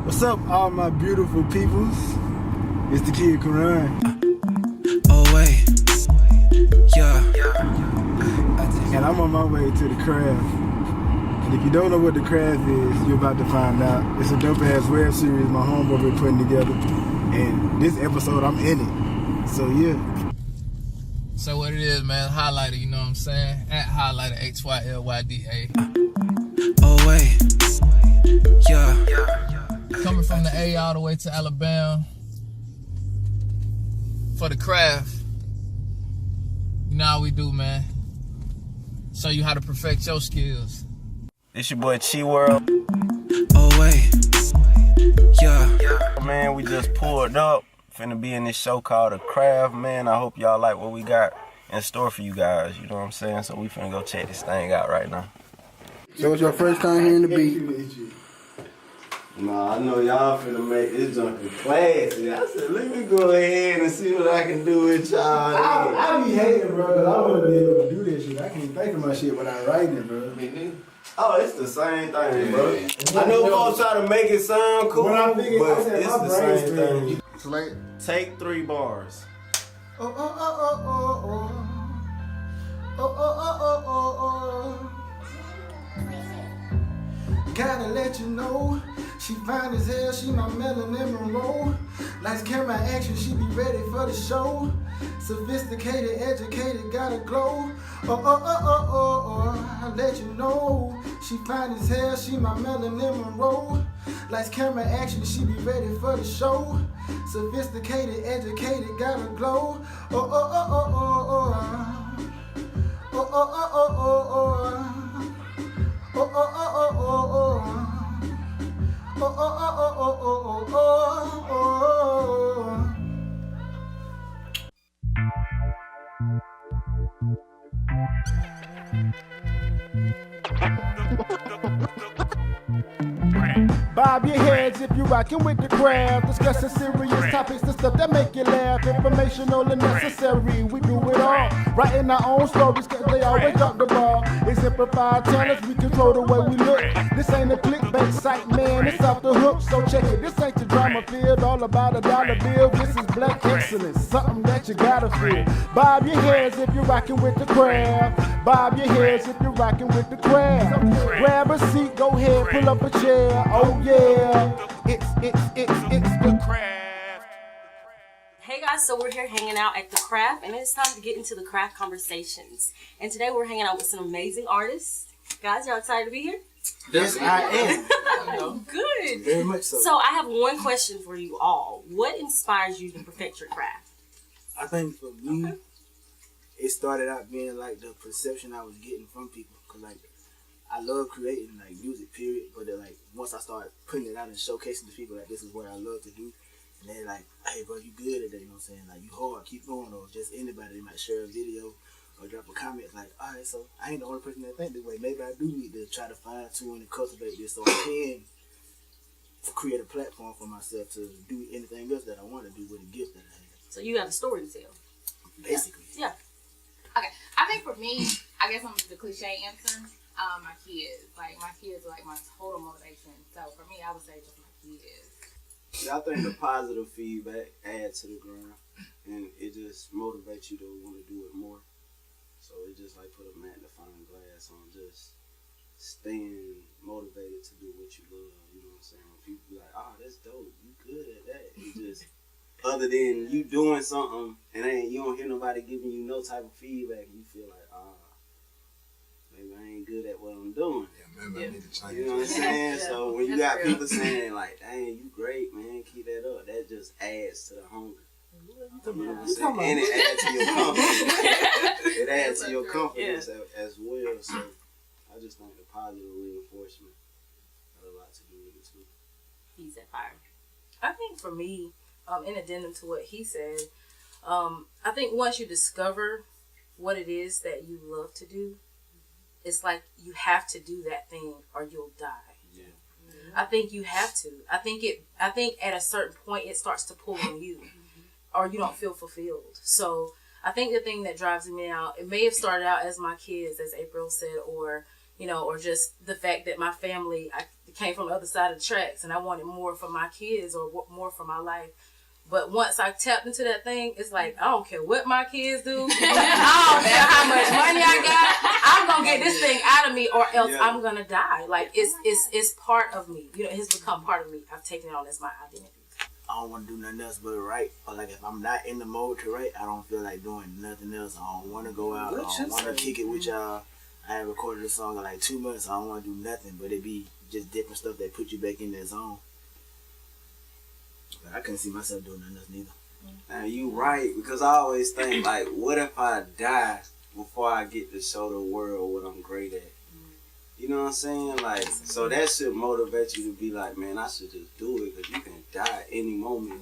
What's up, all my beautiful peoples? It's the kid Karan. Oh wait, yeah. And I'm on my way to the craft. And if you don't know what the craft is, you're about to find out. It's a dope ass web series my homeboy been putting together. And this episode, I'm in it. So yeah. So what it is, man, highlighter, you know what I'm saying? At highlighter, HYLYDA. Oh wait, yeah. Coming from the A all the way to Alabama for the craft. You know how we do, man. Show you how to perfect your skills. It's your boy Chi World. Oh wait, yeah. Man, we just pulled up. Finna be in this show called The Craft, man. I hope y'all like what we got in store for you guys. You know what I'm saying? So we finna go check this thing out right now. So it's your first time hearing the beat? Nah, I know y'all finna make this junk classy. I said, let me go ahead and see what I can do with y'all. I be hating, bro, because I want to be able to do this shit. I can't think of my shit when I write it, bro. Oh, it's the same thing, bro. I know folks try to make it sound cool, but it's the same thing. Slate. Take 3 bars. Oh, oh, oh, oh, oh, oh. Oh, oh, oh, oh, oh, oh. Gotta let you know, she fine as hell, she my Melanin Monroe. Lights, camera, action, she be ready for the show. Sophisticated, educated, got a glow. Oh, oh, oh, oh, oh, oh, I let you know, she fine as hell, she my Melanin Monroe. Lights, camera, action, she be ready for the show. Sophisticated, educated, got a glow. Oh, oh, oh, oh, oh, oh. Oh, oh, oh, oh, oh, oh. Oh, oh, oh, oh, oh, oh. Oh, oh, oh, oh, oh, oh, oh. Bob your heads if you rockin' with the craft. Discussing serious topics, the stuff that make you laugh. Informational and necessary, we do it all. Writing our own stories, cause they always drop the ball. Exemplified talents, we control the way we look. This ain't a clickbait site, man, it's off the hook. So check it, this ain't the drama field, all about a dollar bill. This is black excellence, something that you gotta feel. Bob your heads if you're rockin' with the craft. Bob your heads if you're rockin' with the craft. Grab a seat, go ahead, pull up a chair. Oh yeah, it's the craft. Hey guys, so we're here hanging out at the craft, and it's time to get into the craft conversations. And today we're hanging out with some amazing artists. Guys, y'all excited to be here? Yes, I am. Good. Very much so. So I have one question for you all. What inspires you to perfect your craft? I think for me, it started out being like the perception I was getting from people. Cause like, I love creating like music, period. But then like once I started putting it out and showcasing to people, like this is what I love to do. And they're like, hey bro, you good at that, you know what I'm saying? Like you hard, keep going. Or just anybody that might share a video or drop a comment like, alright, so I ain't the only person that think this way. Maybe I do need to try to fine tune and cultivate this so I can create a platform for myself to do anything else that I want to do with a gift that I have. So you have a story to tell. Basically. Yeah. Okay, I think for me, I guess I'm the cliche answer. My kids. Like, my kids are like my total motivation. So for me, I would say just my kids. Yeah, I think the positive feedback adds to the grind, and it just motivates you to want to do it more. So it just like put a magnifying glass on just staying motivated to do what you love. You know what I'm saying? When people be like, "Oh, that's dope. You good at that." It just other than you doing something and you don't hear nobody giving you no type of feedback, you feel like, maybe I ain't good at what I'm doing. Yeah, maybe I need to change. You know what I'm saying? So when you got people saying like, dang, you great, man, keep that up, that just adds to the hunger. You know what I'm saying? And it adds to your confidence. It adds to your confidence as well. So I just think the positive reinforcement had a lot to do with it too. He's at fire. I think for me, in addendum to what he said, I think once you discover what it is that you love to do, it's like you have to do that thing or you'll die. Yeah. I think you have to. I think at a certain point it starts to pull on you, or you don't feel fulfilled. So I think the thing that drives me out, it may have started out as my kids, as April said, or or just the fact that my family, I came from the other side of the tracks and I wanted more for my kids or more for my life. But once I tapped into that thing, it's like, I don't care what my kids do. I don't care how much money I got. I'm going to get this thing out of me or else I'm going to die. Like, it's part of me. It has become part of me. I've taken it on as my identity. I don't want to do nothing else but write. Or like if I'm not in the mode to write, I don't feel like doing nothing else. I don't want to go out. I don't want to kick it with y'all. I have recorded a song in like 2 months. I don't want to do nothing, but it be just different stuff that put you back in that zone. But I couldn't see myself doing nothing else neither. Now you right, because I always think like, what if I die before I get to show the world what I'm great at? You know what I'm saying? Like, so that should motivate you to be like, man, I should just do it, because you can die any moment.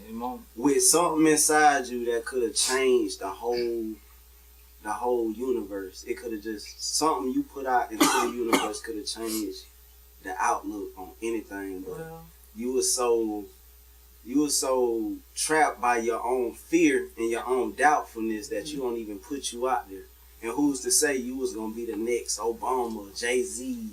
With something inside you that could have changed the whole universe. It could have just, something you put out into the universe could have changed the outlook on anything. But you were so trapped by your own fear and your own doubtfulness that you don't even put you out there. And who's to say you was gonna be the next Obama, Jay-Z?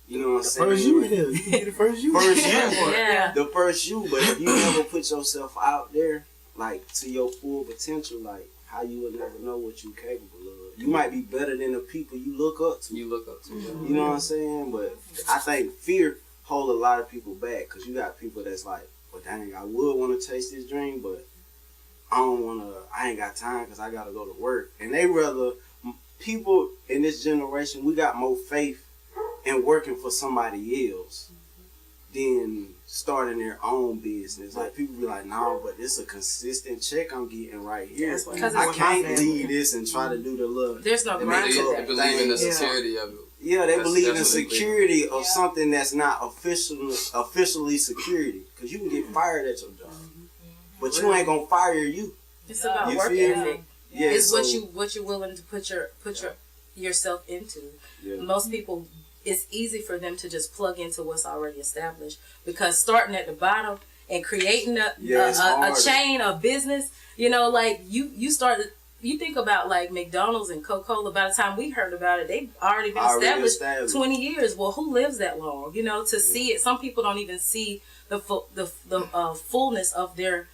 You know what I'm saying? First you here. You can be the first you. The first you. But if you never put yourself out there, like, to your full potential, like, how you would never know what you're capable of. You might be better than the people you look up to. You know what I'm saying? But I think fear hold a lot of people back, because you got people that's like, well, dang, I would want to chase this dream, but I ain't got time because I got to go to work. And they rather, people in this generation, we got more faith in working for somebody else than starting their own business. Like, people be like, no, but it's a consistent check I'm getting right here. I can't leave this and try to do the little. There's no grind. They believe in the sincerity of it. Yeah, they believe in security of something that's not officially security. Because you can get fired at your job. But you ain't going to fire you. It's about work ethic. Yeah, it's what you're willing to put yourself into. Yeah. Most people, it's easy for them to just plug into what's already established, because starting at the bottom and creating a chain of business, like you started. You think about like McDonald's and Coca-Cola. By the time we heard about it, they've already been established 20 years. Well, who lives that long? To see it. Some people don't even see the fullness of their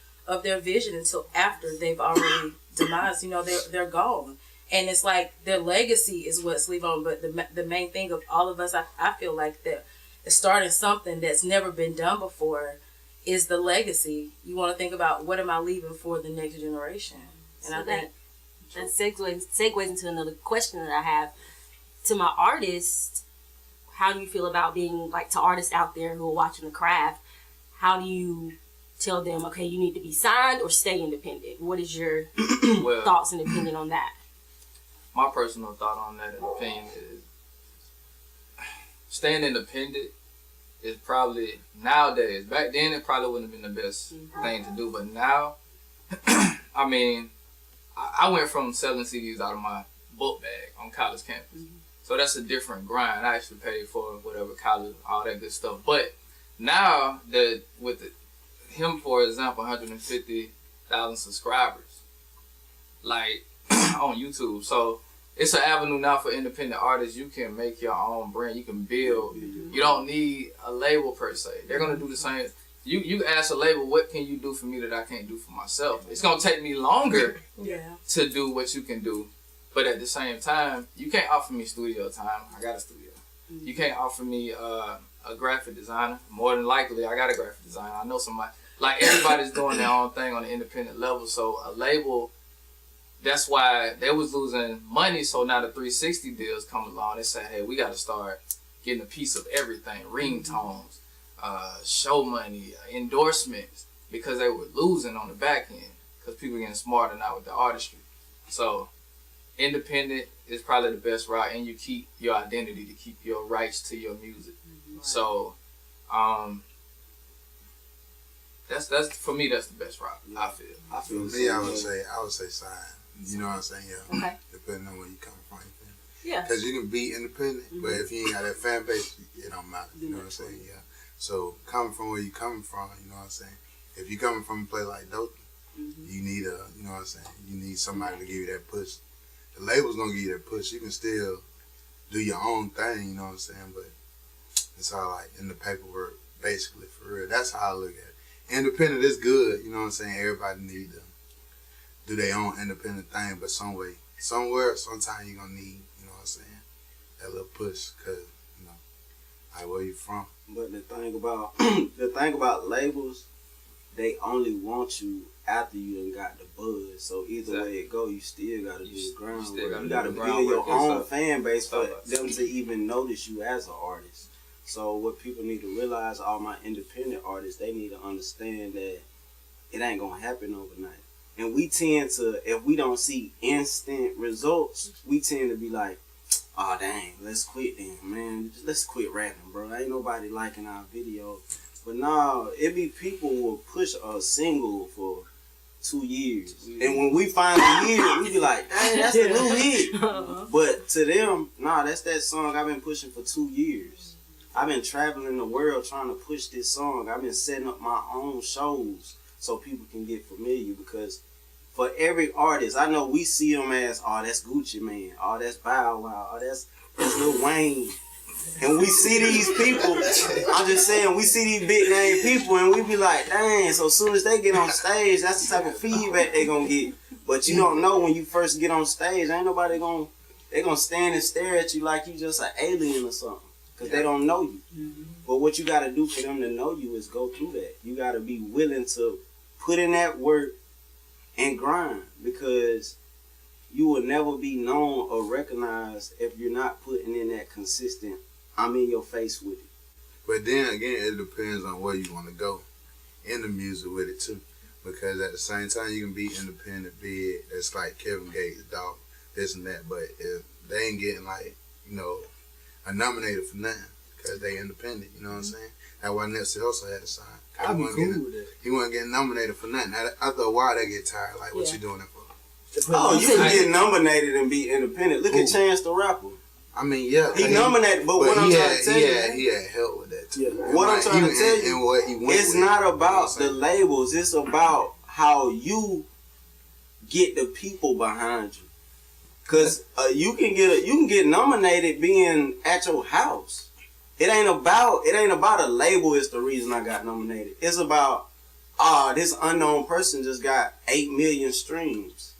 vision until after they've already demised. They're gone, and it's like their legacy is what's leave on. But the main thing of all of us, I feel like that starting something that's never been done before is the legacy. You want to think about, what am I leaving for the next generation? And I think that segues into another question that I have to my artists. How do you feel about being, like, to artists out there who are watching the craft? How do you tell them, okay, you need to be signed or stay independent? What is your thoughts and opinion on that? My personal thought on that and opinion is, staying independent is probably, nowadays, back then it probably wouldn't have been the best thing to do, but now, I mean, I went from selling CDs out of my book bag on college campus. So that's a different grind. I actually paid for whatever college, all that good stuff. But now that with him, for example, 150,000 subscribers, like on YouTube. So it's an avenue now for independent artists. You can make your own brand. You can build. You don't need a label per se. They're gonna do the same. You ask a label, what can you do for me that I can't do for myself? It's gonna take me longer to do what you can do, but at the same time, you can't offer me studio time. I got a studio. You can't offer me a graphic designer. More than likely, I got a graphic designer. I know somebody. Like, everybody's doing their own thing on the independent level. So a label, that's why they was losing money. So now the 360 deals come along. They say, hey, we got to start getting a piece of everything, ringtones, show money, endorsements, because they were losing on the back end because people getting smarter now with the artistry. So independent is probably the best route, and you keep your identity to keep your rights to your music. So that's for me, that's the best route. I feel. For me, I would say sign. You know what I'm saying? Yeah. Okay. Depending on where you come from. Yeah. Because you can be independent, but if you ain't got that fan base, it don't matter. You know what I'm saying? Yeah. So coming from where you coming from, you know what I'm saying? If you coming from a place like Dothan, you need you know what I'm saying? You need somebody to give you that push. The label's gonna give you that push. You can still do your own thing, you know what I'm saying? But it's all like in the paperwork, basically, for real. That's how I look at it. Independent is good, you know what I'm saying? Everybody need to do their own independent thing, but somewhere, sometime you're gonna need, you know what I'm saying, that little push, cause, you know, like where you from. But the thing about labels, they only want you after you done got the buzz. So either way it go, you still gotta do the groundwork. You gotta build your own fan base for them to even notice you as an artist. So what people need to realize, all my independent artists, they need to understand that it ain't gonna happen overnight. And we tend to, if we don't see instant results, we tend to be like, oh dang, let's quit then, man. Let's quit rapping, bro. Ain't nobody liking our video. But nah, it be people who will push a single for 2 years. And when we finally hear it, we be like, dang, that's a new hit. But to them, nah, that's that song I've been pushing for 2 years. I've been traveling the world trying to push this song. I've been setting up my own shows so people can get familiar, because for every artist, I know we see them as, oh, that's Gucci Man, oh, that's Bow Wow, oh, that's Lil Wayne. And we see these people, I'm just saying, we see these big name people and we be like, dang, so as soon as they get on stage, that's the type of feedback they gonna get. But you don't know when you first get on stage, ain't nobody they gonna stand and stare at you like you just an alien or something. Because they don't know you. But what you gotta do for them to know you is go through that. You gotta be willing to put in that work and grind, because you will never be known or recognized if you're not putting in that consistent, I'm in your face with it. But then again, it depends on where you want to go in the music with it too. Because at the same time, you can be independent, be it, it's like Kevin Gates, dog, this and that. But if they ain't getting like, you know, a nominated for nothing, because they independent, you know what I'm saying? That's why Nipsey Hussle had to sign. I'd be cool with it. He wasn't getting nominated for nothing. After a while, they get tired. Like, what you doing it for? Oh, you can get nominated and be independent. Look at Chance the Rapper. I mean, yeah. He nominated, but what I'm trying to tell you, he had help with that too. Yeah. What I'm trying to tell you, what he went it's not about the labels. It's about how you get the people behind you. Cause you can get nominated being at your house. It ain't about a label. Is the reason I got nominated. It's about this unknown person just got 8 million streams.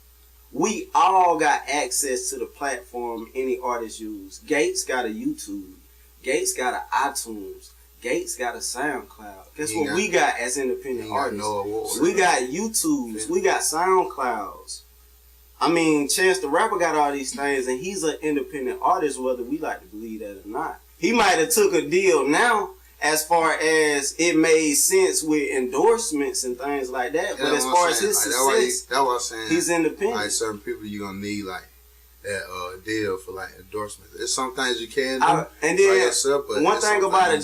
We all got access to the platform any artist use. Gates got a YouTube. Gates got an iTunes. Gates got a SoundCloud. Guess what we got as independent artists? We got YouTubes. We got SoundClouds. I mean, Chance the Rapper got all these things, and he's an independent artist, whether we like to believe that or not. He might have took a deal now, as far as it made sense with endorsements and things like that. But as far as his success, he's independent. Like certain people, you're gonna need like that deal for like endorsements. There's some things you can do and then by yourself, but one thing about a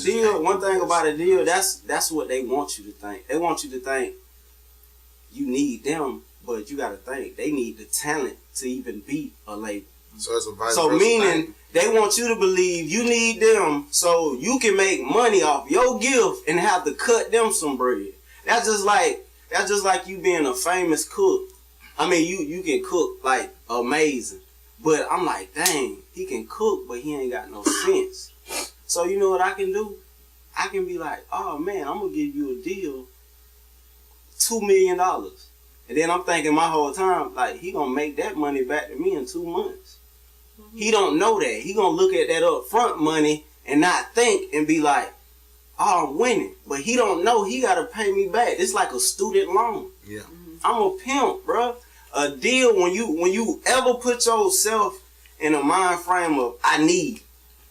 deal, that's what they want you to think. They want you to think you need them, but you got to think they need the talent to even be a label. So it's a vice so versa meaning thing. They want you to believe you need them so you can make money off your gift and have to cut them some bread. That's just like you being a famous cook. I mean, you can cook like amazing, but I'm like, dang, he can cook, but he ain't got no sense. So you know what I can do? I can be like, oh man, I'm gonna give you a deal, $2 million. And then I'm thinking my whole time, like, he gonna make that money back to me in 2 months. He don't know that. He gonna look at that upfront money and not think and be like, oh, I'm winning. But he don't know he gotta pay me back. It's like a student loan. Yeah. I'm a pimp, bro. A deal, when you ever put yourself in a mind frame of I need.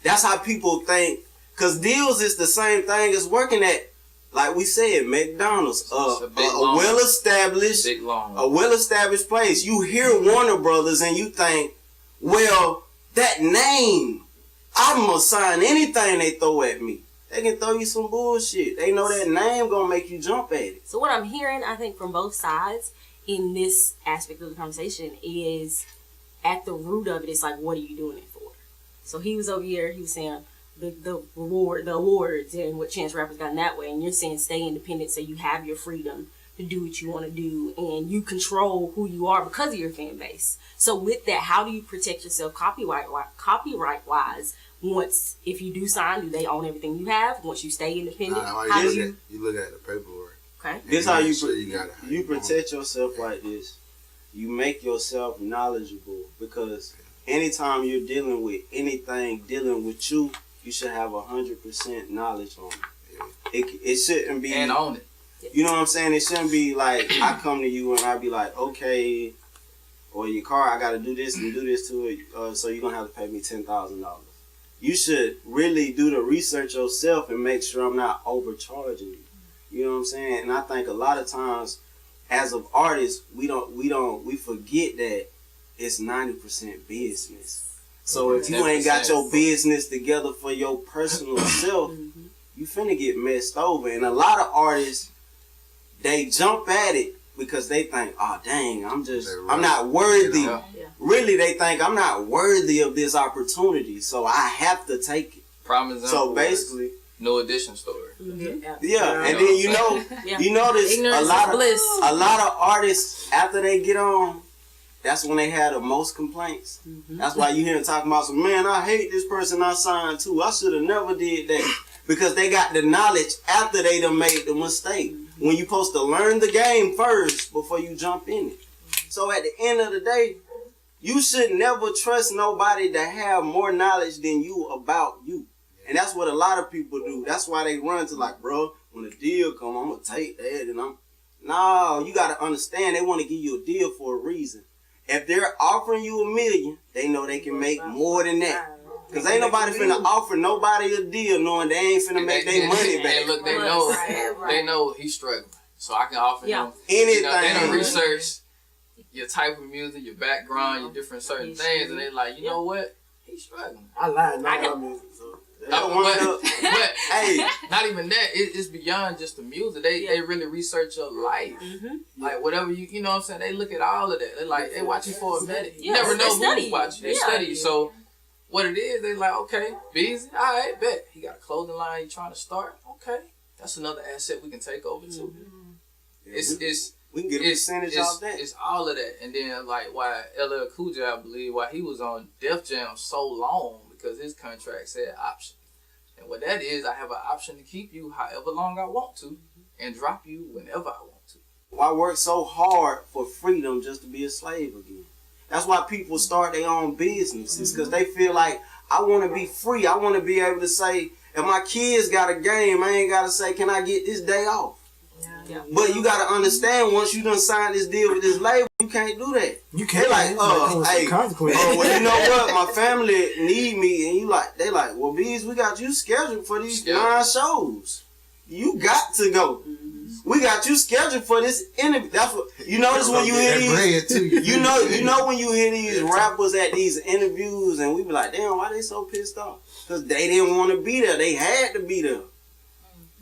That's how people think. Cause deals is the same thing as working at, like we said, McDonald's, a well-established place. You hear Warner Brothers and you think, well, that name, I'm gonna sign anything they throw at me. They can throw you some bullshit. They know that name gonna make you jump at it. So what I'm hearing, I think, from both sides in this aspect of the conversation is, at the root of it, it's like, what are you doing it for? So he was over here, he was saying the awards and what Chance Rapper's got in that way, and you're saying stay independent so you have your freedom to do what you want to do, and you control who you are because of your fan base. So with that, how do you protect yourself copyright wise? Once, if you do sign, do they own everything you have? Once you stay independent, how do you? You look at the paperwork. Okay. This how you protect yourself like this. You make yourself knowledgeable, because anytime you're dealing with anything dealing with you, you should have 100% knowledge on it. It shouldn't be, and own it. You know what I'm saying? It shouldn't be like I come to you and I be like, okay, or your car, I got to do this and do this to it, so you're gonna have to pay me $10,000. You should really do the research yourself and make sure I'm not overcharging you. You know what I'm saying? And I think a lot of times, as of artists, we forget that it's 90% business. So if you ain't got your business together for your personal self, you finna get messed over. And a lot of artists, they jump at it because they think, oh dang, I'm not worthy. Yeah. Really, they think I'm not worthy of this opportunity, so I have to take it. Prime example. So basically, No Addition story. Yeah, and then you notice Ignorance a lot is bliss. of artists, after they get on, that's when they have the most complaints. That's why you hear them talking about some, man, I hate this person I signed to. I should have never did that. Because they got the knowledge after they done made the mistake. When you supposed to learn the game first before you jump in it. So at the end of the day, you should never trust nobody to have more knowledge than you about you. And that's what a lot of people do. That's why they run to like, bro, when a deal come, I'm going to take that. And no, you got to understand, they want to give you a deal for a reason. If they're offering you $1 million, they know they can make more than that. Because ain't nobody finna offer nobody a deal knowing they ain't finna make their money back. And look, they know he's struggling. So I can offer him anything. You know, they don't research your type of music, your background, your different certain things, and they like, you know what? He's struggling. I lied. Not music. So but hey, not even that. It's beyond just the music. They really research your life. Like whatever you know what I'm saying. They look at all of that. They like they watch you for a minute. You never know who's watching. They study you. So what it is, they like, okay, busy. All right, bet he got a clothing line. He trying to start. Okay, that's another asset we can take over too. We can get a percentage off that. It's all of that. And then like why LL Cool J, I believe, why he was on Def Jam so long, because his contract said option. And what that is, I have an option to keep you however long I want to and drop you whenever I want to. Why work so hard for freedom just to be a slave again? That's why people start their own businesses, because they feel like, I want to be free. I want to be able to say, if my kids got a game, I ain't got to say, can I get this day off? But you got to understand, once you done signed this deal with this label, you can't do that. You can't. They like, well, you know what? My family need me. And they like, well, Bees, we got you scheduled for these 9 shows. You got to go. We got you scheduled for this interview. That's what you notice when you hear these. You know when you hear these rappers at these interviews, and we be like, damn, why they so pissed off? Because they didn't want to be there. They had to be there.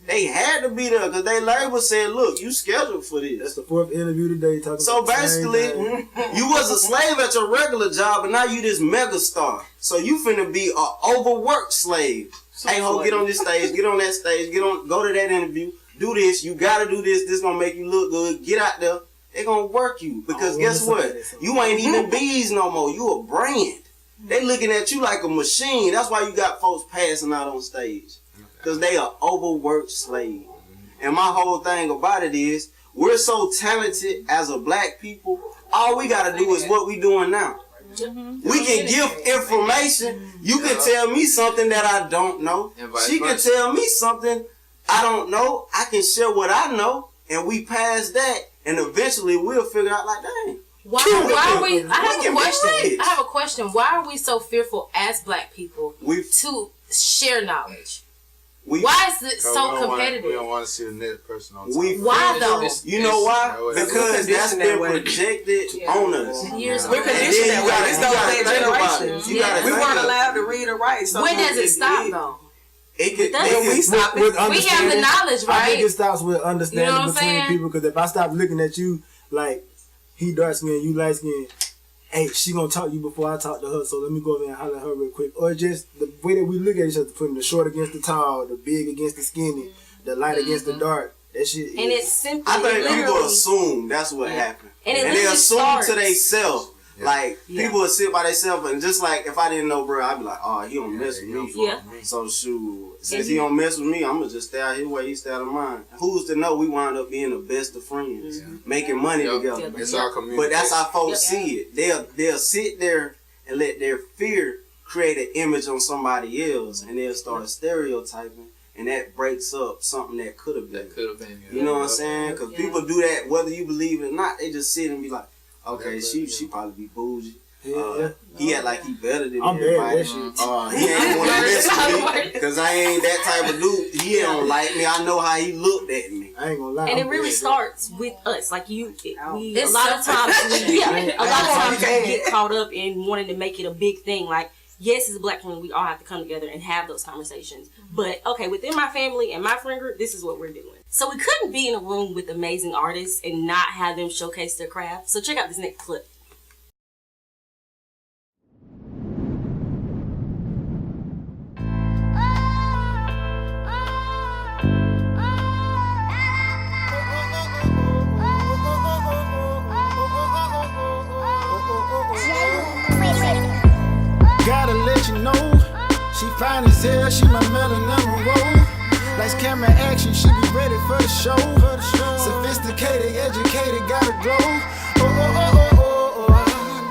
They had to be there because they label said, look, you scheduled for this. That's the 4th interview today. So basically, you was a slave at your regular job, but now you this mega star. So you finna be an overworked slave. Hey, ho, get on this stage, get on that stage, go to that interview, do this, you gotta do this, this gonna make you look good, get out there. They gonna work you. Because guess what? You ain't even Bees no more. You a brand. They looking at you like a machine. That's why you got folks passing out on stage. Because they are overworked slave. And my whole thing about it is, we're so talented as a black people, all we got to do is what we doing now. We can give information. You can tell me something that I don't know. She can tell me something I don't know. I can share what I know, and we pass that, and eventually we'll figure out like, dang. Why are we? I have a question. Why are we so fearful as black people to share knowledge? Why is it so competitive? We don't want to see the next person on top. Why though? You know why? Because that's been projected on us. We're conditioned that way. It's the generation. We weren't allowed to read or write. So when does it stop though? We stop it. We have the knowledge, right? I think it stops with understanding between people. Because if I stop looking at you like he dark skin, you light skin, hey, she gonna talk to you before I talk to her, so let me go over and holler at her real quick. Or just the way that we look at each other, putting the short against the tall, the big against the skinny, the light against the dark. That shit. And it's simply. I think literally, people assume that's what happened, and they assume starts. to themselves. Like, people would sit by themselves, and just like, if I didn't know, bro, I'd be like, oh, he don't mess with me. Yeah. So, shoot, since he don't mess with me, I'm going to just stay out his way, he stay out of mine. Who's to know we wound up being the best of friends, making money together. It's our community. But that's how folks see it. They'll sit there and let their fear create an image on somebody else, and they'll start stereotyping, and that breaks up something that could have been. You know what I'm saying? Because people do that, whether you believe it or not, they just sit and be like, okay, she probably be bougie. He act like he better than everybody. He ain't want to mess with me because I ain't that type of dude. He don't like me. I know how he looked at me. I ain't gonna lie. And it really starts with us. Like a lot of times we get caught up in wanting to make it a big thing. Like, yes, as a black community, we all have to come together and have those conversations. But okay, within my family and my friend group, this is what we're doing. So we couldn't be in a room with amazing artists and not have them showcase their craft. So check out this next clip. Gotta let you know, she fine as hell, she my Melanin Monroe. Lights, camera, action, she be ready for the show. Sophisticated, educated, gotta glow.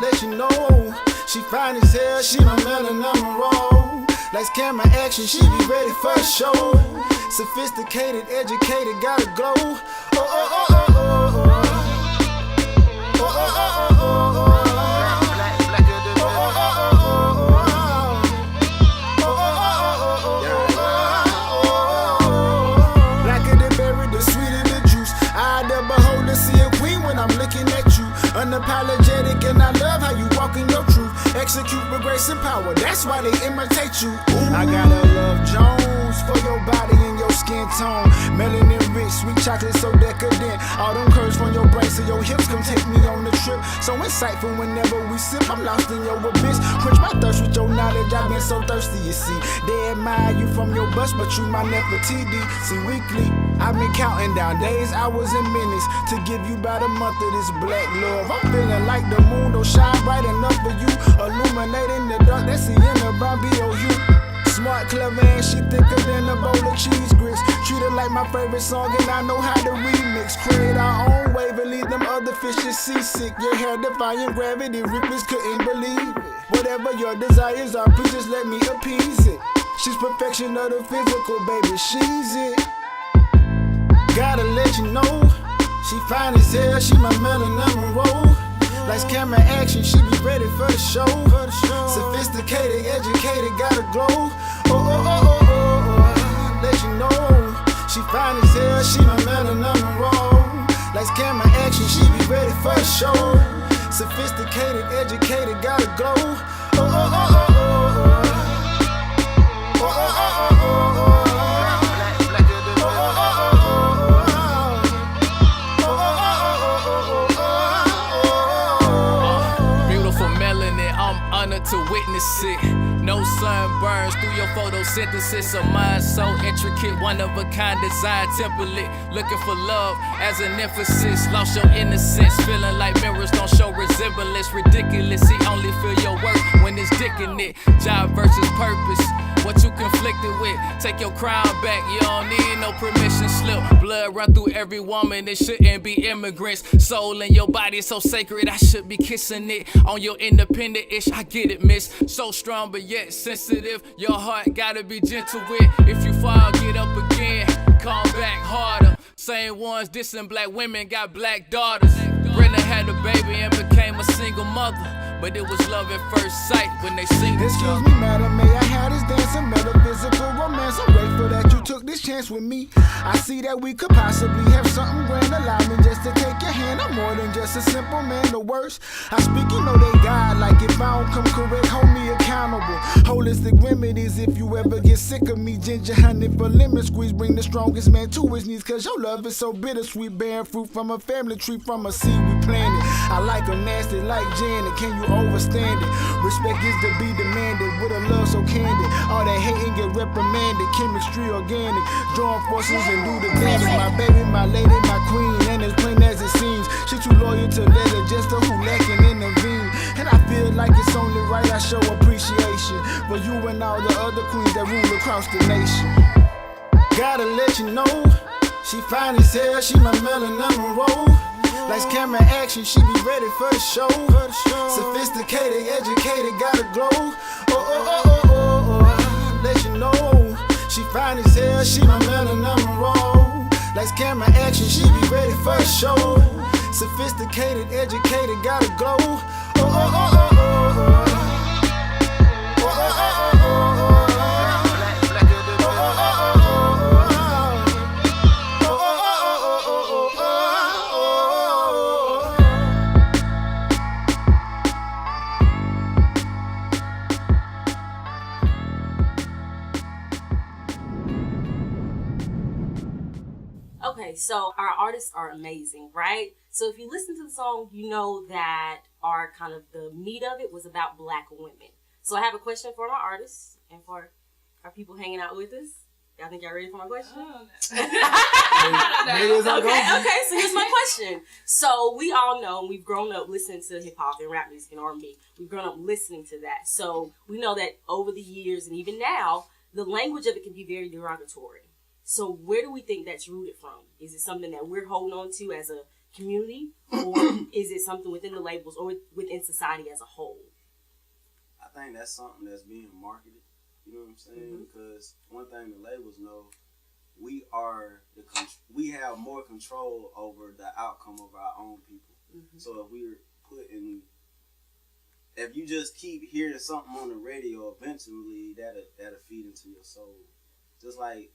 Let you know, she fine as hell, she my Melanin Monroe. Lights, camera, action, she be ready for the show. Sophisticated, educated, gotta glow. Unapologetic, and I love how you walk in your truth. Execute with grace and power, that's why they imitate you. I gotta love Jones for your body and your skin tone. Melanin rich, sweet chocolate so decadent. All them curves from your brain to your hips, come take me on the trip. So insightful whenever we sip, I'm lost in your abyss. Quench my thirst with your knowledge, I've been so thirsty, you see. They admire you from your bust, but you my Nefertiti. See, weekly, I've been counting down days, hours, and minutes to give you about a month of this black love. I'm feeling like the moon don't shine bright enough for you. Illuminating the dark, that's the inner B-O-U. Smart, clever, and she thicker than a bowl of cheese grits. Treat her like my favorite song, and I know how to remix. Create our own wave and leave them other fishes seasick. Your hair defying gravity, Ripley's couldn't believe it. Whatever your desires are, please just let me appease it. She's perfection of the physical, baby, she's it. Gotta let you know, she fine as hell, she my Melanin Monroe. Lights, camera, action, she be ready for the show. Sophisticated, educated, gotta glow. Let you know, she fine as hell, she my Melanin Monroe. Lights, camera, action, she be ready for the show. Sophisticated, educated, gotta glow. To witness it, no sunburns through your photosynthesis. A mind so intricate, one of a kind design template. Looking for love as an emphasis. Lost your innocence, feeling like mirrors don't show resemblance. Ridiculous, he only feel your worth when it's dick in it. Job versus purpose, what you conflicted with. Take your crown back, you don't need no permission slip. Blood run through every woman, it shouldn't be immigrants. Soul in your body is so sacred, I should be kissing it. On your independent ish, I get it, miss. So strong but yet sensitive, your heart gotta be gentle with. If you fall, get up again, come back harder. Same ones dissing black women got black daughters. Brenda had a baby and became a single mother, but it was love at first sight when they sing each Excuse other. me, madam, may I have this dancing metaphysical romance? I'm grateful that you took this chance with me. I see that we could possibly have something grand. Allow me just to take your hand. I'm more than just a simple man, the worst. I speak, you know they God. Like if I don't come correct, hold me accountable. Holistic remedies if you ever get sick of me. Ginger honey for lemon squeeze, bring the strongest man to his knees. Cause your love is so bittersweet, bearing fruit from a family tree, from a seed we planted. I like 'em nasty like Janet. Can you overstand it. Respect is to be demanded with a love so candid. All that hating get reprimanded. Chemistry organic. Join forces and do the damage. My baby, my lady, my queen, and as plain as it seems, she too loyal to let her just to who lacking intervene. And I feel like it's only right I show appreciation for you and all the other queens that rule across the nation. Gotta let you know, she fine as hell, she my Melanin Monroe. Lights, camera, action, she be ready for the show. Sophisticated, educated, got a glow. Let you know, she fine as hell, she my Melanin Monroe. Lights, camera, action, she be ready for the show. Sophisticated, educated, got a glow. Okay, so our artists are amazing, right? So if you listen to the song, you know that our kind of the meat of it was about Black women. So I have a question for my artists and for our people hanging out with us. Y'all think y'all ready for my question? Okay, so here's my question. So we all know we've grown up listening to hip hop and rap music and R&B. We've grown up listening to that. So we know that over the years and even now, the language of it can be very derogatory. So where do we think that's rooted from? Is it something that we're holding on to as a community, or is it something within the labels or within society as a whole? I think that's something that's being marketed. You know what I'm saying? Because one thing the labels know, we have more control over the outcome of our own people. So if you just keep hearing something on the radio, eventually that'll feed into your soul. Just like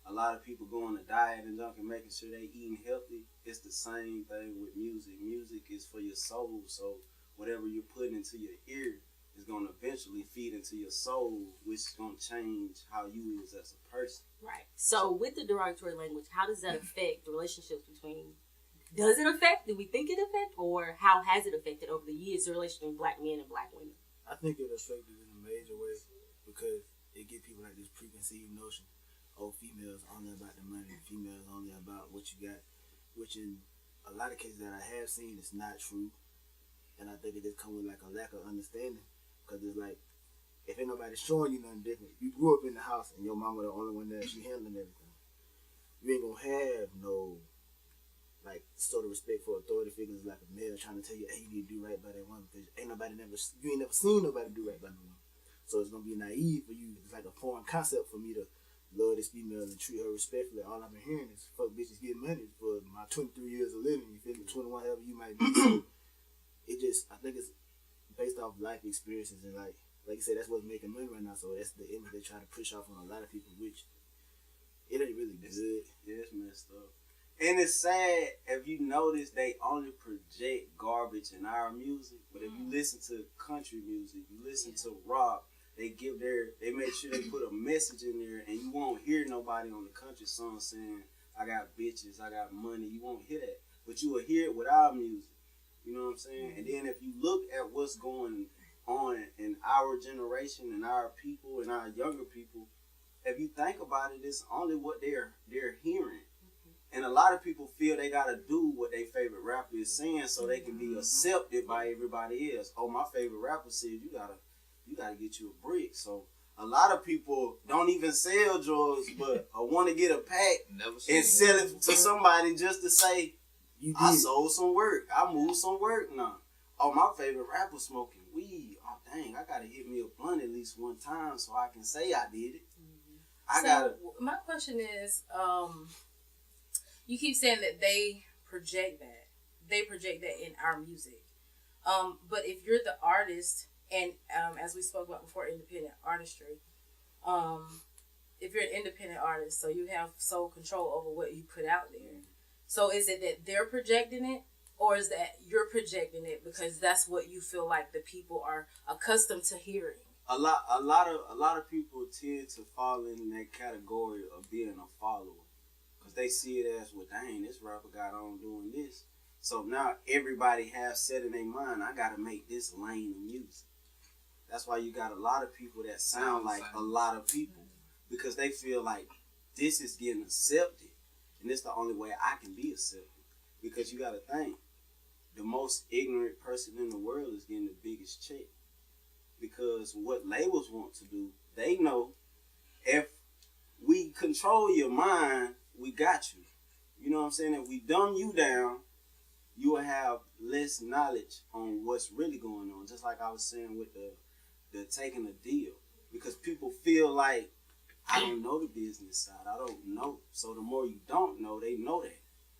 a lot of people go on a diet and junk and making sure they eating healthy, it's the same thing with music. Music is for your soul, so whatever you're putting into your ear is going to eventually feed into your soul, which is going to change how you is as a person. Right. So with the derogatory language, how does that affect the relationships between, does it affect, do we think it affect, or how has it affected over the years the relation between Black men and Black women? I think it affected in a major way because it gives people like this preconceived notion. Oh, females only about the money, females only about what you got, which in a lot of cases that I have seen is not true. And I think it just comes with like a lack of understanding, because it's like, if ain't nobody showing you nothing different, you grew up in the house and your mama the only one there, she handling everything. You ain't gonna have no like sort of respect for authority figures like a male trying to tell you, hey, you need to do right by that woman, because you ain't never seen nobody do right by no woman. So it's gonna be naive for you. It's like a foreign concept for me to love this female and treat her respectfully. All I've been hearing is fuck bitches getting money for my 23 years of living. You feel me? 21, however you might be. So I think it's based off life experiences, and like you said, that's what's making money right now. So that's the image they try to push off on a lot of people, which it ain't really good. Yeah, it's messed up. And it's sad, if you notice, they only project garbage in our music. But if you listen to country music, you listen to rock, they make sure they put a message in there, and you won't hear nobody on the country song saying, I got bitches, I got money. You won't hear that. But you will hear it with our music. You know what I'm saying? And then if you look at what's going on in our generation and our people and our younger people, if you think about it, it's only what they're hearing. And a lot of people feel they gotta do what their favorite rapper is saying so they can be accepted by everybody else. Oh, my favorite rapper said you gotta get you a brick. So a lot of people don't even sell drugs, but want to get a pack and sell it to somebody just to say, I sold some work, I moved some work now. Oh, my favorite rapper smoking weed. Oh, dang, I gotta hit me a blunt at least one time so I can say I did it. My question is, you keep saying that they project that. They project that in our music. But if you're the artist, and as we spoke about before, independent artistry, if you're an independent artist, so you have sole control over what you put out there. So is it that they're projecting it, or is that you're projecting it because that's what you feel like the people are accustomed to hearing? A lot of people tend to fall in that category of being a follower. Because they see it as, well, dang, this rapper got on doing this. So now everybody has set in their mind, I gotta make this lane of music. That's why you got a lot of people that sound like a lot of people, because they feel like this is getting accepted, and it's the only way I can be accepted. Because you gotta think, the most ignorant person in the world is getting the biggest check. Because what labels want to do, they know if we control your mind, we got you. You know what I'm saying? If we dumb you down, you will have less knowledge on what's really going on. Just like I was saying with the taking a deal. Because people feel like, I don't know the business side. I don't know. So the more you don't know, they know that.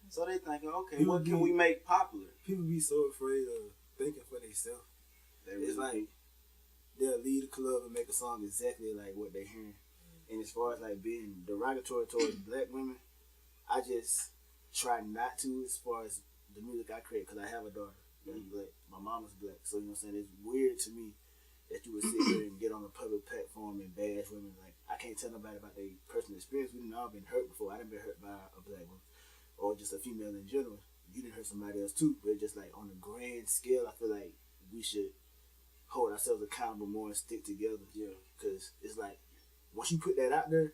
So they thinking, okay, what can we make popular? People be so afraid of thinking for themselves. It's like they'll leave the club and make a song exactly like what they're hearing. And as far as like being derogatory towards black women, I just try not to as far as the music I create, because I have a daughter that's black. My mom is black. So, you know what I'm saying? It's weird to me that you would sit here and get on a public platform and bash women. Like, I can't tell nobody about their personal experience. We've all been hurt before. I done been hurt by a black woman or just a female in general. You didn't hurt somebody else too. But just like on a grand scale, I feel like we should hold ourselves accountable more and stick together. Yeah. Because it's like, once you put that out there,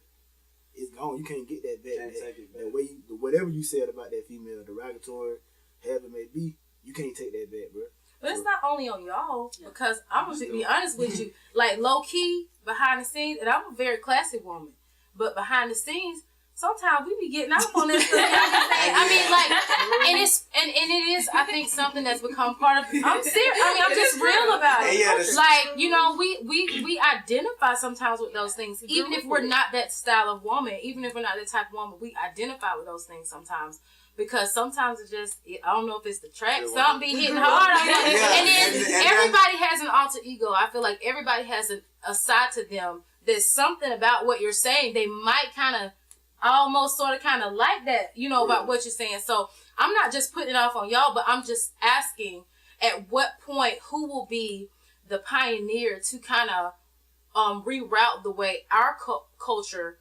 it's gone. You can't get that back. Can't take it back. That way, whatever you said about that female, derogatory, however it may be, you can't take that back, bro. But it's not only on y'all, because I'm going to be honest with you. Like, low-key, behind the scenes, and I'm a very classy woman, but behind the scenes, sometimes we be getting off on this stuff. I mean, like, and it is, I think, something that's become part of, I'm serious. I mean, I'm just real about it. Yeah, like, you know, we identify sometimes with those things. Even if we're not that style of woman, even if we're not that type of woman, we identify with those things sometimes. Because sometimes it's just, I don't know if it's the track, something be hitting hard. And then everybody has an alter ego. I feel like everybody has a side to them. There's something about what you're saying. They might kind of almost sort of kind of like that, you know, about what you're saying. So I'm not just putting it off on y'all, but I'm just asking, at what point, who will be the pioneer to kind of reroute the way our culture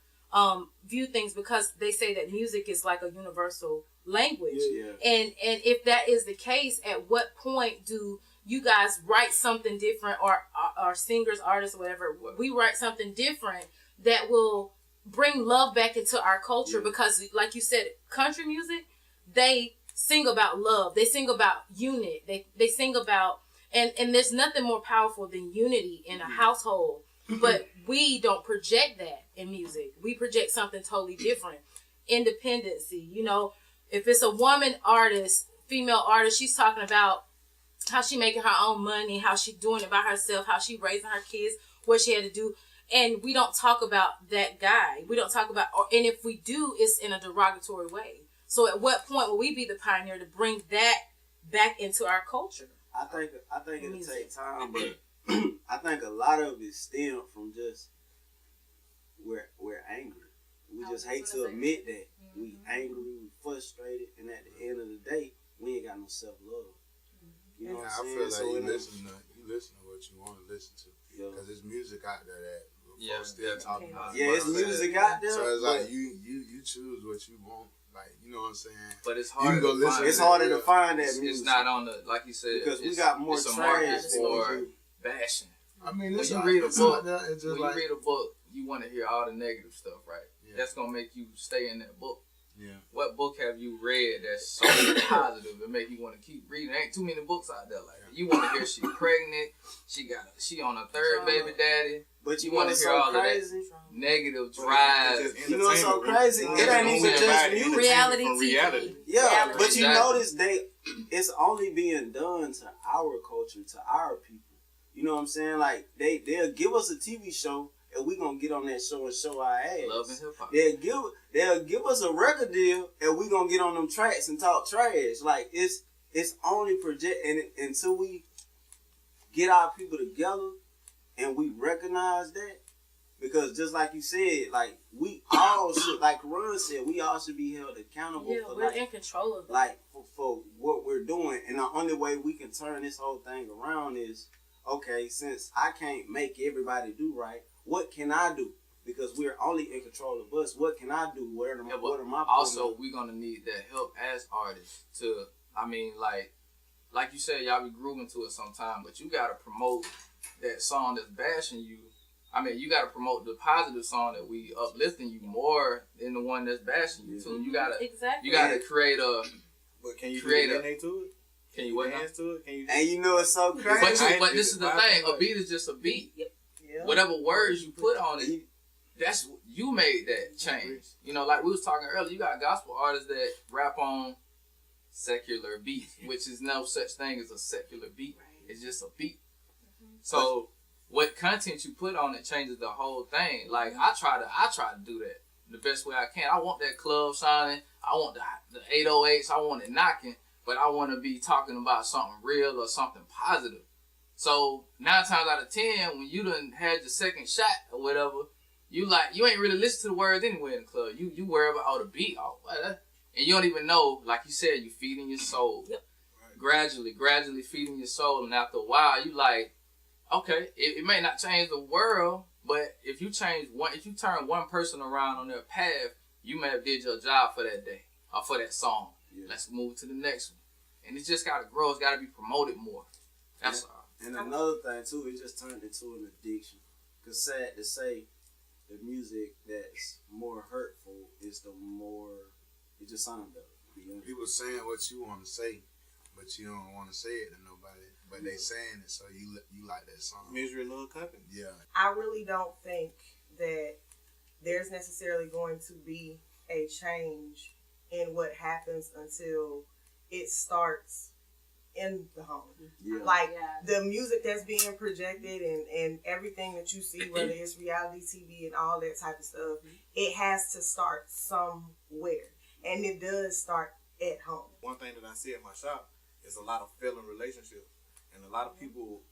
view things, because they say that music is like a universal language. And if that is the case, at what point do you guys write something different, or singers, artists, whatever, we write something different that will bring love back into our culture? Because like you said, country music, they sing about love, they sing about unit, they sing about, and there's nothing more powerful than unity in a household. But we don't project that in music. We project something totally different. Independency, you know, if it's a woman artist, female artist, she's talking about how she making her own money, how she doing it by herself, how she raising her kids, what she had to do. And we don't talk about that guy. We don't talk about, and if we do, it's in a derogatory way. So at what point will we be the pioneer to bring that back into our culture? I think it'll take time, but I think a lot of it stems from just we're angry. We just hate to admit that. We angry, we frustrated, and at the end of the day, we ain't got no self-love. You know what I'm saying? I feel like you listen to what you want to listen to. Because there's music out there that folks still talking about. Yeah, it's music out there. So it's like you choose what you want. Like, you know what I'm saying? But it's harder to find. It's harder to find that music. It's not on the, like you said, because we got more trash for bashing. I mean, when you read a book, you want to hear all the negative stuff, right? Yeah. That's gonna make you stay in that book. Yeah. What book have you read that's so positive and make you want to keep reading? There ain't too many books out there like that. You want to hear she pregnant, she on her third baby daddy. But you want to hear all crazy? Of that negative drive. You know what's so crazy? It ain't even just music. Reality TV. Yeah, reality. But you notice it's only being done to our culture, to our people. You know what I'm saying? Like they'll give us a TV show and we gonna get on that show and show our ass. Love and hip hop. They'll give us a record deal and we gonna get on them tracks and talk trash. Like it's only until we get our people together and we recognize that. Because just like you said, like we all should, like Karan said, we all should be held accountable. Yeah, for we're in control of that. Like for what we're doing, and the only way we can turn this whole thing around is, okay, since I can't make everybody do right, what can I do? Because we're only in control of us. What can I do? What are my also, we're gonna need that help as artists to I mean, like you said, y'all be grooving to it sometime, but you gotta promote that song that's bashing you. I mean, you gotta promote the positive song that we uplifting you more than the one that's bashing you too. You gotta create a. But can you create do anything to it? Can you what? Dance to it? Can you? And you know it's so crazy. But this is the thing. A beat is just a beat. Yep. Whatever words you put on it, that's you made that change. You know, like we was talking earlier, you got gospel artists that rap on secular beats, which is no such thing as a secular beat. It's just a beat. So what content you put on it changes the whole thing. Like I try to do that the best way I can. I want that club sounding. I want the 808s. I want it knocking, but I want to be talking about something real or something positive. So 9 times out of 10, when you done had your second shot or whatever, you ain't really listen to the words anywhere in the club. You worry about the beat, and you don't even know. Like you said, you feeding your soul. Yep. Gradually feeding your soul, and after a while, you like, okay, it may not change the world, but if you turn one person around on their path, you may have did your job for that day or for that song. Yeah. Let's move to the next one, and it just gotta grow. It's gotta be promoted more. That's all. And another thing too, it just turned into an addiction. Cause sad to say, the music that's more hurtful is the more it just sounds better. People saying what you want to say, but you don't want to say it to nobody. But they saying it, so you like that song. Misery Love Company. Yeah. I really don't think that there's necessarily going to be a change in what happens until it starts in the home. Yeah. The music that's being projected and everything that you see, whether it's reality TV and all that type of stuff, it has to start somewhere. And it does start at home. One thing that I see at my shop is a lot of failing relationships. And a lot of people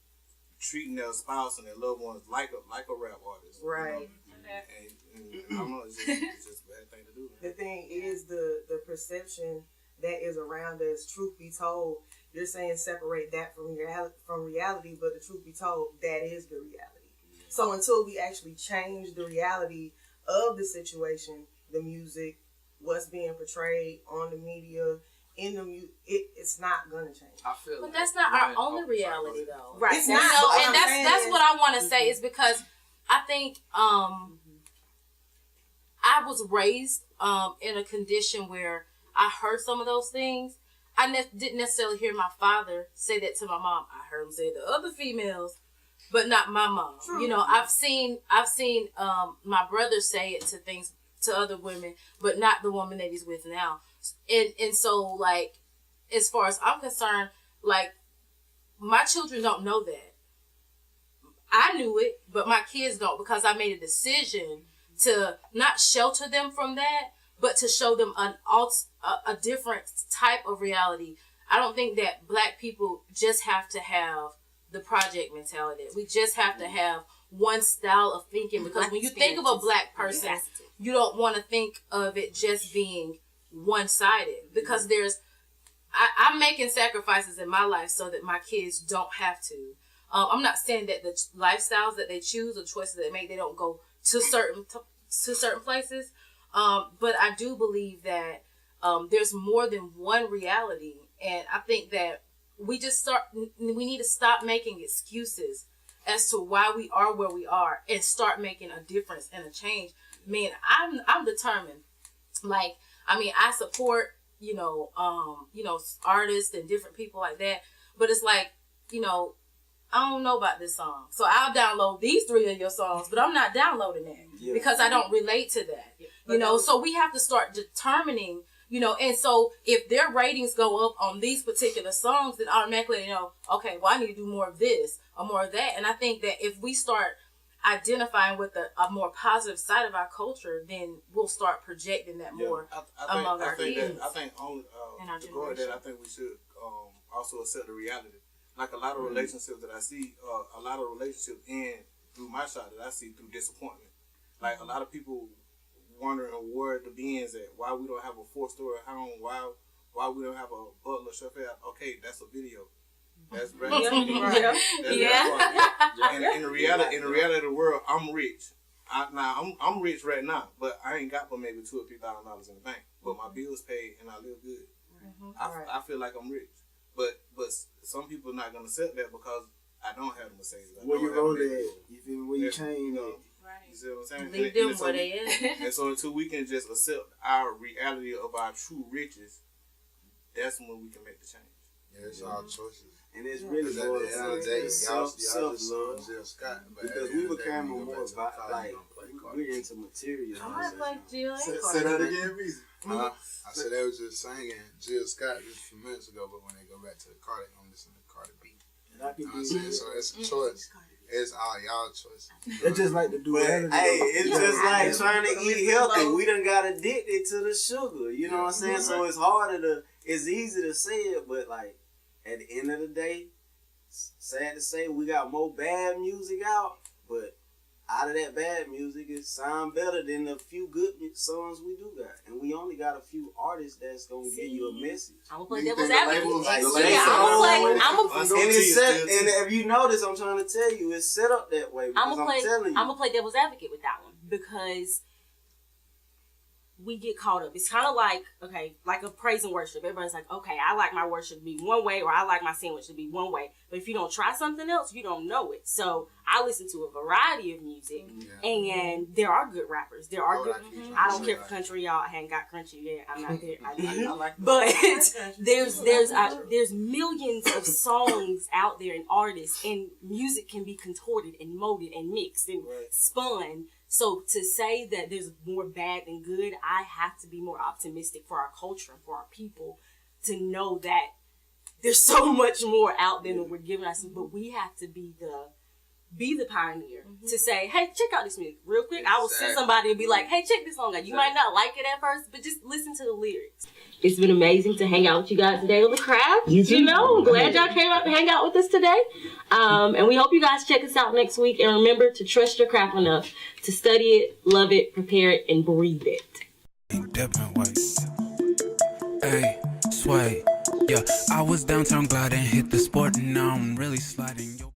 treating their spouse and their loved ones like a rap artist. Right. And I don't know, it's just a bad thing to do. The thing is the perception that is around us, truth be told, you're saying separate that from reality, but the truth be told, that is the reality. So until we actually change the reality of the situation, the music, what's being portrayed on the media, in the it's not gonna change. I feel but that's not our only reality though. Right. It's not, and that's what I want to say is because I think I was raised in a condition where I heard some of those things. I didn't necessarily hear my father say that to my mom. I heard him say it to other females, but not my mom. True. You know, I've seen my brother say it to other women, but not the woman that he's with now. And so, like, as far as I'm concerned, like, my children don't know that. I knew it, but my kids don't, because I made a decision to not shelter them from that, but to show them a different type of reality. I don't think that black people just have to have the project mentality. We just have to have one style of thinking, because when you think of a black person, you don't want to think of it just being one-sided, because I'm making sacrifices in my life so that my kids don't have to. I'm not saying that the lifestyles that they choose or choices they make, they don't go to certain places, but I do believe that there's more than one reality, and I think that we need to stop making excuses as to why we are where we are and start making a difference and a change. Man, I'm determined. Like, I mean, I support, artists and different people like that. But it's like, I don't know about this song. So I'll download these 3 of your songs, but I'm not downloading that because I don't relate to that. Yeah. So we have to start determining, and so if their ratings go up on these particular songs, then automatically, okay, well, I need to do more of this or more of that. And I think that if we start identifying with a more positive side of our culture, then we'll start projecting that more among our kids. I think to go with that, I think we should also accept the reality. Like a lot of relationships that I see, a lot of relationships end through my shot that I see through disappointment. Like a lot of people wondering where the beings at, why we don't have a 4-story home, why we don't have a butler chauffeur. Okay, that's a video. That's right. And in the reality of the world, I'm rich. I'm rich right now, but I ain't got but maybe $2,000 or $3,000 in the bank. But my bills paid and I live good. I feel like I'm rich. But some people not gonna accept that because I don't have the Mercedes. Where you roll at? You feel me? Where you chain at? Right. You see what I'm saying? Leave them where they at. And so until we can just accept our reality of our true riches, that's when we can make the change. Yeah, it's our choices. And it's really At the end of the day, y'all just self-love. Jill Scott. But Because we became more about, like, we're into material. I like Jill. Say that again, Beezy. I said they was just singing Jill Scott just a few minutes ago, but when they go back to the car, they gonna listen to Cardi B. You know what I'm saying? So it's a choice. It's all y'all choice. They just like to do it. Hey, it's just like trying to eat healthy. We done got addicted to the sugar. You know what I'm saying? So it's harder to, it's easy to say it, but like at the end of the day, sad to say, we got more bad music out, but out of that bad music, it sound better than the few good songs we do got. And we only got a few artists that's going to give you a message. I'm going to play devil's advocate. And if you notice, I'm trying to tell you, it's set up that way. I'm going to play devil's advocate with that one because we get caught up. It's kind of like, okay, like a praise and worship. Everybody's like, okay, I like my worship to be one way or I like my sandwich to be one way. But if you don't try something else, you don't know it. So I listen to a variety of music and there are good rappers. There are good. I don't care for country, y'all. I hadn't got country yet. I'm not there. I like but there's millions of songs out there and artists, and music can be contorted and molded and mixed and spun. So to say that there's more bad than good, I have to be more optimistic for our culture and for our people to know that there's so much more out there than we're giving us. But we have to be the pioneer to say, hey, check out this music real quick. I will send somebody and be like, hey, check this song out. You might not like it at first, but just listen to the lyrics. It's been amazing to hang out with you guys today on the craft. You know, I'm glad y'all came out to hang out with us today. And we hope you guys check us out next week. And remember to trust your craft enough to study it, love it, prepare it, and breathe it. Different ways. Hey, sway. Yeah, I was downtown gliding, hit the sport, and now I'm really sliding.